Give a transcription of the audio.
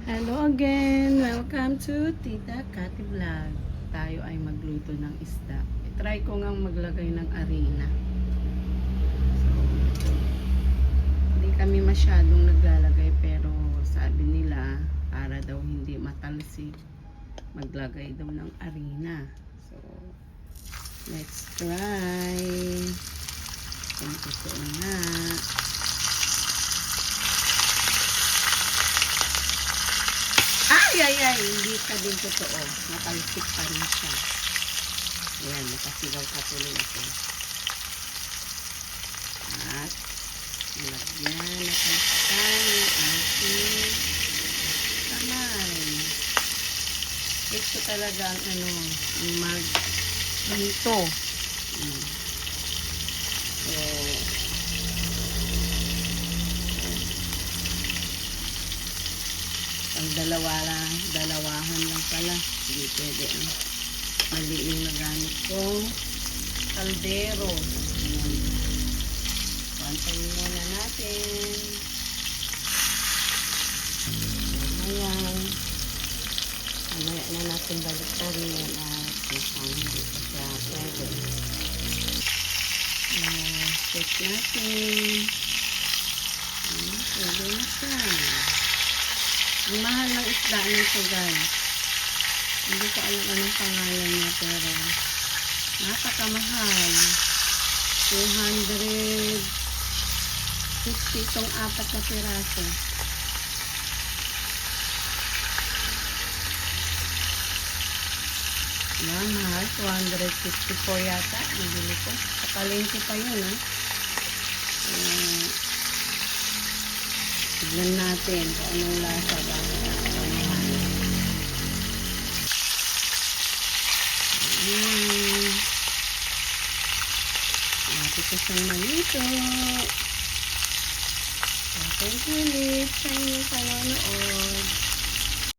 Hello again! Welcome to Tita Cathy Vlog. Tayo ay magluto ng isda. I-try ko ngang maglagay ng arena. So, hindi kami masyadong naglalagay pero sabi nila para daw hindi matalsik, maglagay daw ng arena. So, let's try. Kung totoo nga. Ay, hindi pa din totoo. Matalsik pa rin siya. Ayan, nakasigaw ka tuloy ako. At, nilagyan na kalsikan yung ating kamay. Ito talaga ang mag-hinto. So, ang dalawahan lang pala. Hindi pwede ang mali yung nagamit kong kaldero. Ayan. Pantayin muna natin. Ayan. Mamaya na natin baliktarin yan at kung hindi pa siya pwede. Check natin. Pwede na siya. Ang mahal ng isda nito guys. Hindi ko alam anong pangalan niya pero napakamahal. 250 itong 4 na piraso. Mahal. 254 yata. Ang bili ko. Kapalengke pa yun tignan natin kung anong lasa ba. Natin ko siyang malito. Thank you ulit sa inyong panonood.